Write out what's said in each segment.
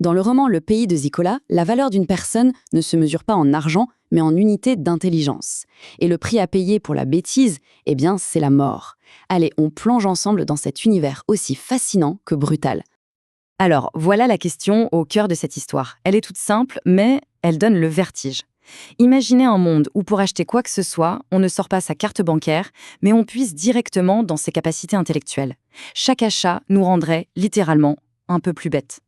Dans le roman Le pays de Zikola, la valeur d'une personne ne se mesure pas en argent, mais en unité d'intelligence. Et le prix à payer pour la bêtise, eh bien, c'est la mort. Allez, on plonge ensemble dans cet univers aussi fascinant que brutal. Alors, voilà la question au cœur de cette histoire. Elle est toute simple, mais elle donne le vertige. Imaginez un monde où pour acheter quoi que ce soit, on ne sort pas sa carte bancaire, mais on puise directement dans ses capacités intellectuelles. Chaque achat nous rendrait, littéralement, un peu plus bêtes.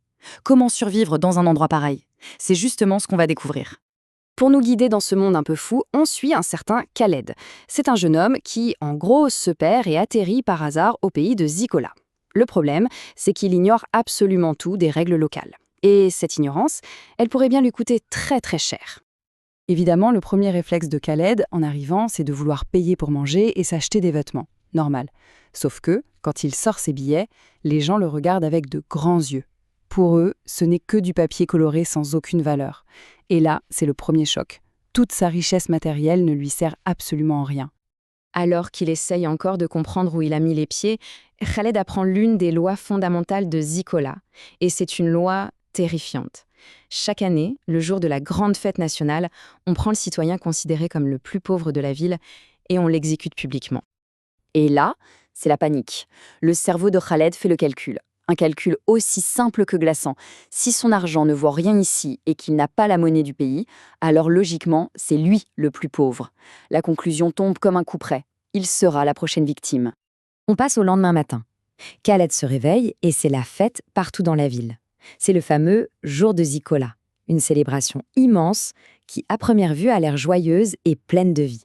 Comment survivre dans un endroit pareil? C'est justement ce qu'on va découvrir. Pour nous guider dans ce monde un peu fou, on suit un certain Khaled. C'est un jeune homme qui, en gros, se perd et atterrit par hasard au pays de Zikola. Le problème, c'est qu'il ignore absolument tout des règles locales. Et cette ignorance, elle pourrait bien lui coûter très très cher. Évidemment, le premier réflexe de Khaled, en arrivant, c'est de vouloir payer pour manger et s'acheter des vêtements. Normal. Sauf que, quand il sort ses billets, les gens le regardent avec de grands yeux. Pour eux, ce n'est que du papier coloré sans aucune valeur. Et là, c'est le premier choc. Toute sa richesse matérielle ne lui sert absolument en rien. Alors qu'il essaye encore de comprendre où il a mis les pieds, Khaled apprend l'une des lois fondamentales de Zikola. Et c'est une loi terrifiante. Chaque année, le jour de la grande fête nationale, on prend le citoyen considéré comme le plus pauvre de la ville et on l'exécute publiquement. Et là, c'est la panique. Le cerveau de Khaled fait le calcul. Un calcul aussi simple que glaçant. Si son argent ne vaut rien ici et qu'il n'a pas la monnaie du pays, alors logiquement, c'est lui le plus pauvre. La conclusion tombe comme un coup près. Il sera la prochaine victime. On passe au lendemain matin. Khaled se réveille et c'est la fête partout dans la ville. C'est le fameux jour de Zikola, une célébration immense qui, à première vue, a l'air joyeuse et pleine de vie.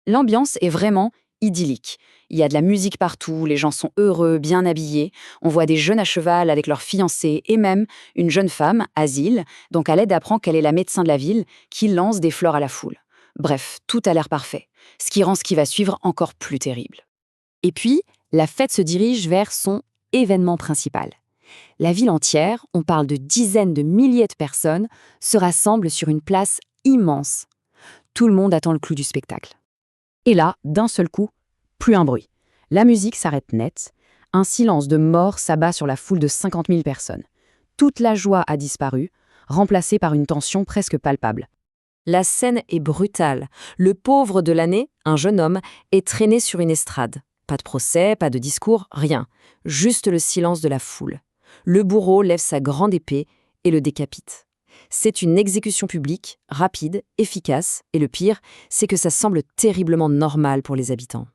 L'ambiance est vraiment idyllique. Il y a de la musique partout, les gens sont heureux, bien habillés. On voit des jeunes à cheval avec leurs fiancés et même une jeune femme, Asile, dont Khaled apprend qu'elle est la médecin de la ville, qui lance des fleurs à la foule. Bref, tout a l'air parfait, ce qui rend ce qui va suivre encore plus terrible. Et puis, la fête se dirige vers son événement principal. La ville entière, on parle de dizaines de milliers de personnes, se rassemble sur une place immense. Tout le monde attend le clou du spectacle. Et là, d'un seul coup, plus un bruit. La musique s'arrête net. Un silence de mort s'abat sur la foule de 50 000 personnes. Toute la joie a disparu, remplacée par une tension presque palpable. La scène est brutale. Le pauvre de l'année, un jeune homme, est traîné sur une estrade. Pas de procès, pas de discours, rien. Juste le silence de la foule. Le bourreau lève sa grande épée et le décapite. C'est une exécution publique, rapide, efficace, et le pire, c'est que ça semble terriblement normal pour les habitants.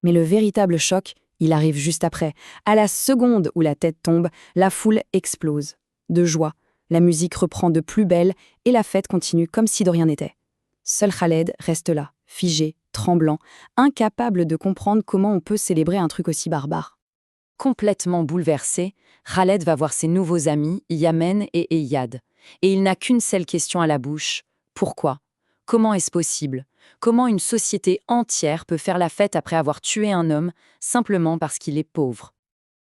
Mais le véritable choc, il arrive juste après. À la seconde où la tête tombe, la foule explose. De joie, la musique reprend de plus belle et la fête continue comme si de rien n'était. Seul Khaled reste là, figé, tremblant, incapable de comprendre comment on peut célébrer un truc aussi barbare. Complètement bouleversé, Khaled va voir ses nouveaux amis, Yamen et Eyad. Et il n'a qu'une seule question à la bouche. Pourquoi? Comment est-ce possible? Comment une société entière peut faire la fête après avoir tué un homme simplement parce qu'il est pauvre?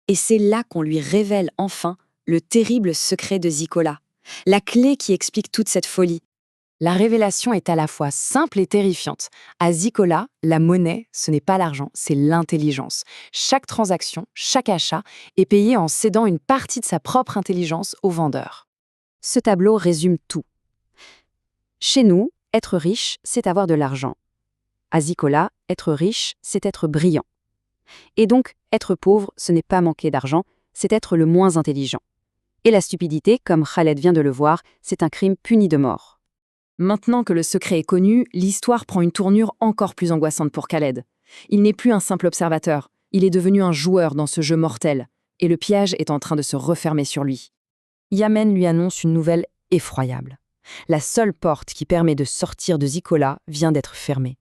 Et c'est là qu'on lui révèle enfin le terrible secret de Zikola, la clé qui explique toute cette folie. La révélation est à la fois simple et terrifiante. À Zikola, la monnaie, ce n'est pas l'argent, c'est l'intelligence. Chaque transaction, chaque achat est payé en cédant une partie de sa propre intelligence au vendeur. Ce tableau résume tout. Chez nous, être riche, c'est avoir de l'argent. À Zikola, être riche, c'est être brillant. Et donc, être pauvre, ce n'est pas manquer d'argent, c'est être le moins intelligent. Et la stupidité, comme Khaled vient de le voir, c'est un crime puni de mort. Maintenant que le secret est connu, l'histoire prend une tournure encore plus angoissante pour Khaled. Il n'est plus un simple observateur, il est devenu un joueur dans ce jeu mortel, et le piège est en train de se refermer sur lui. Yamen lui annonce une nouvelle effroyable. La seule porte qui permet de sortir de Zikola vient d'être fermée,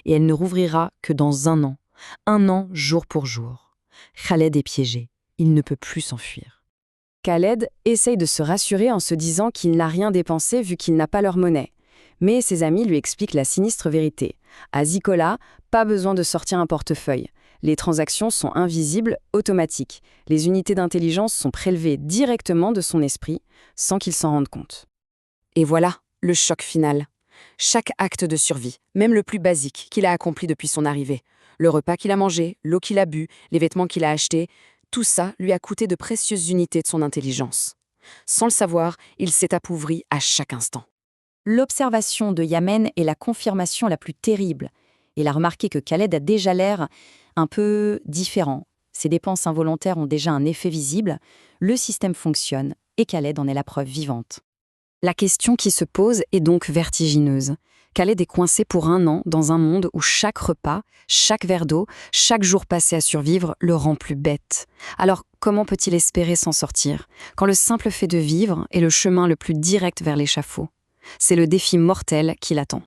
et elle ne rouvrira que dans 1 an jour pour jour. Khaled est piégé, il ne peut plus s'enfuir. Khaled essaye de se rassurer en se disant qu'il n'a rien dépensé vu qu'il n'a pas leur monnaie. Mais ses amis lui expliquent la sinistre vérité. À Zikola, pas besoin de sortir un portefeuille. Les transactions sont invisibles, automatiques. Les unités d'intelligence sont prélevées directement de son esprit, sans qu'il s'en rende compte. Et voilà, le choc final. Chaque acte de survie, même le plus basique qu'il a accompli depuis son arrivée, le repas qu'il a mangé, l'eau qu'il a bu, les vêtements qu'il a achetés, tout ça lui a coûté de précieuses unités de son intelligence. Sans le savoir, il s'est appauvri à chaque instant. L'observation de Yamen est la confirmation la plus terrible. Il a remarqué que Khaled a déjà l'air un peu différent. Ses dépenses involontaires ont déjà un effet visible, le système fonctionne et Khaled en est la preuve vivante. La question qui se pose est donc vertigineuse. Khaled est coincé pour 1 an dans un monde où chaque repas, chaque verre d'eau, chaque jour passé à survivre le rend plus bête. Alors, comment peut-il espérer s'en sortir, quand le simple fait de vivre est le chemin le plus direct vers l'échafaud? C'est le défi mortel qui l'attend.